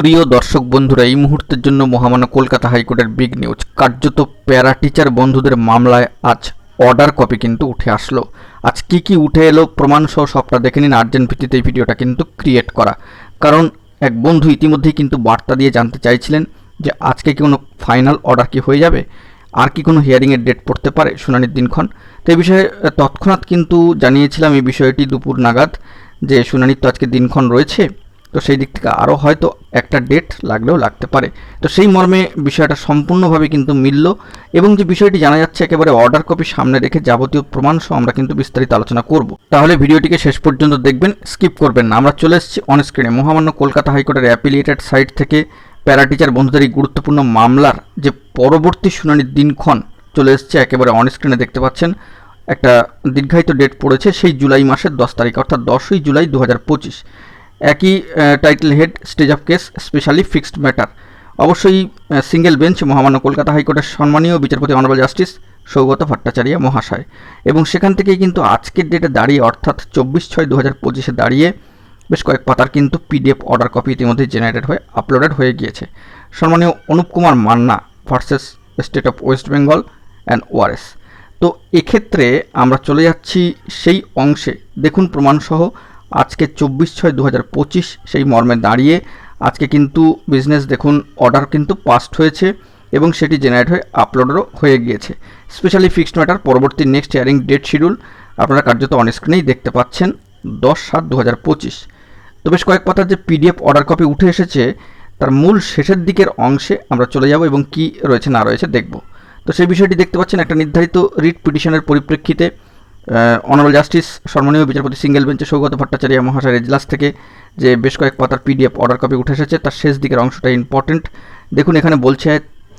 প্রিয় দর্শক বন্ধুরা, এই মুহূর্তের জন্য মহামান্য কলকাতা হাইকোর্টের বিগ নিউজ। কার্যত প্যারা টিচার বন্ধুদের মামলায় আজ অর্ডার কপি কিন্তু উঠে আসলো। আজ কি উঠে এলো প্রমাণ সহ সবটা দেখে নিন। আর্জেন্ট ভিত্তিতে এই ভিডিওটা কিন্তু ক্রিয়েট করা, কারণ এক বন্ধু ইতিমধ্যেই কিন্তু বার্তা দিয়ে জানতে চাইছিলেন যে আজকে কি কোনো ফাইনাল অর্ডার কি হয়ে যাবে, আর কি কোনো হিয়ারিংয়ের ডেট পড়তে পারে, শুনানির দিনক্ষণ। তো এই বিষয়ে তৎক্ষণাৎ কিন্তু জানিয়েছিলাম এই বিষয়টি দুপুর নাগাদ, যে শুনানির তো আজকে দিনক্ষণ রয়েছে, তো সেই দিক থেকে আরও হয়তো একটা ডেট লাগলেও লাগতে পারে। তো সেই মর্মে বিষয়টা সম্পূর্ণভাবে কিন্তু মিলল, এবং যে বিষয়টি জানা যাচ্ছে একেবারে অর্ডার কপি সামনে রেখে যাবতীয় প্রমাণ সহ আমরা কিন্তু বিস্তারিত আলোচনা করব। তাহলে ভিডিওটিকে শেষ পর্যন্ত দেখবেন, স্কিপ করবেন না। আমরা চলে এসেছি অনস্ক্রিনে মহামান্য কলকাতা হাইকোর্টের অ্যাপিলিয়েটেড সাইট থেকে প্যারা টিচার বন্ধুদের এই গুরুত্বপূর্ণ মামলার যে পরবর্তী শুনানির দিনক্ষণ চলে এসছে একেবারে অনস্ক্রিনে দেখতে পাচ্ছেন। একটা দীর্ঘায়িত ডেট পড়েছে সেই জুলাই মাসের 10 তারিখ, অর্থাৎ 10ই জুলাই 2025। একই title head, stage of case specially fixed matter. অবশ্যই সিঙ্গেল বেঞ্চ মহামান্য কলকাতা হাইকোর্টের সম্মানীয় বিচারপতি অনারেবল জাস্টিস সৌগত ভট্টাচার্য মহাশয়। এবং সেখান থেকেই কিন্তু আজকের ডেটে দাঁড়িয়ে, অর্থাৎ 24/6/2025-এ দাঁড়িয়ে বেশ কয়েক পাতার কিন্তু পিডিএফ অর্ডার কপি ইতিমধ্যে জেনারেটেড হয়ে আপলোডেড হয়ে গিয়েছে। সম্মানীয় Anup Kumar Manna versus state of West Bengal and ORS. তো এক্ষেত্রে আমরা চলে যাচ্ছি সেই অংশে। দেখুন প্রমাণসহ আজকে 24/6/2025 সেই মর্মে দাঁড়িয়ে আজকে কিন্তু বিজনেস দেখুন অর্ডার কিন্তু পাস্ট হয়েছে এবং সেটি জেনারেট হয়ে আপলোডও হয়ে গিয়েছে। স্পেশালি ফিক্সড ম্যাটার পরবর্তী নেক্সট হিয়ারিং ডেট শিডিউল আপনারা কার্যত অনস্ক্রিনেই দেখতে পাচ্ছেন, 10/7/2025। তো বেশ কয়েক পাতার যে পিডিএফ অর্ডার কপি উঠে এসেছে তার মূল শেষের দিকের অংশে আমরা চলে যাব এবং কি রয়েছে না রয়েছে দেখব। তো সেই বিষয়টি দেখতে পাচ্ছেন, একটা নির্ধারিত রিট পিটিশনের পরিপ্রেক্ষিতে অনারেবল জাস্টিস সম্মানীয় বিচারপতি সিঙ্গেল বেঞ্চে সৌগত ভট্টাচার্য মহাশয়ের এজলাস থেকে যে বেশ কয়েক পাতার পিডিএফ অর্ডার কপি উঠে এসেছে তার শেষ দিকের অংশটা ইম্পর্টেন্ট। দেখুন এখানে বলছে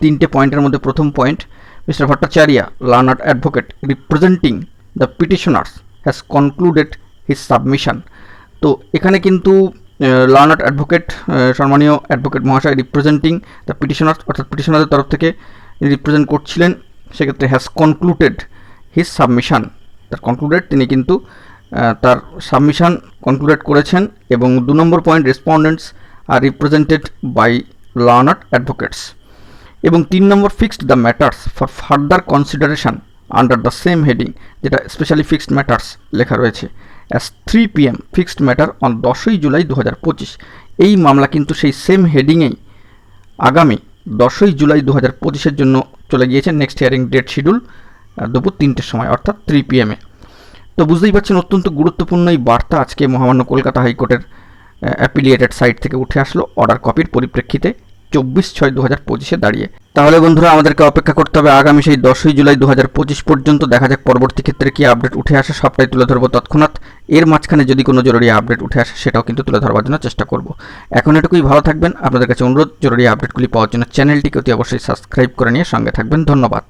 3টে পয়েন্টের মধ্যে প্রথম point, mister Bhattacharya learned advocate representing the petitioners has concluded his submission. তো এখানে কিন্তু লার্নার্ড অ্যাডভোকেট সম্মানীয় অ্যাডভোকেট মহাশয় রিপ্রেজেন্টিং দ্য পিটিশনার্স, অর্থাৎ পিটিশনারদের তরফ থেকে রিপ্রেজেন্ট করছিলেন, সেক্ষেত্রে হ্যাজ কনক্লুডেড হিজ সাবমিশন। তার কনক্লুডেড, তিনি কিন্তু তার সাবমিশন কনক্লুডেড করেছেন। এবং 2 number point, respondents are represented by learned advocates. এবং 3 number, fixed the matters for further consideration under the same heading, যেটা স্পেশালি ফিক্সড ম্যাটার্স লেখা রয়েছে, as 3 PM fixed matter on 10ই জুলাই 2025। এই মামলা কিন্তু সেই সেম হেডিংয়েই আগামী 10ই জুলাই 2025-এর জন্য চলে গিয়েছে নেক্সট হিয়ারিং ডেট শিডিউল দুপুর 3টের সময়, অর্থাৎ 3 PM। তো বুঝতেই পারছেন অত্যন্ত গুরুত্বপূর্ণ এই বার্তা আজকে মহামান্য কলকাতা হাইকোর্টের অ্যাপিলিয়েটেড সাইট থেকে উঠে আসলো অর্ডার কপির পরিপ্রেক্ষিতে 24/6/2025-এ দাঁড়িয়ে। তাহলে বন্ধুরা আমাদেরকে অপেক্ষা করতে হবে আগামী সেই 10ই জুলাই 2025 পর্যন্ত। দেখা যাক পরবর্তী ক্ষেত্রে কি আপডেট উঠে আসে, সবটাই তুলে ধরবো তৎক্ষণাৎ। এর মাঝখানে যদি কোনো জরুরি আপডেট উঠে আসে সেটাও কিন্তু তুলে ধরবার জন্য চেষ্টা করব। এখন এটুকুই, ভালো থাকবেন। আপনাদের কাছে অনুরোধ, জরুরি আপডেটগুলি পাওয়ার জন্য চ্যানেলটিকে অতি অবশ্যই সাবস্ক্রাইব করে নিয়ে সঙ্গে থাকবেন। ধন্যবাদ।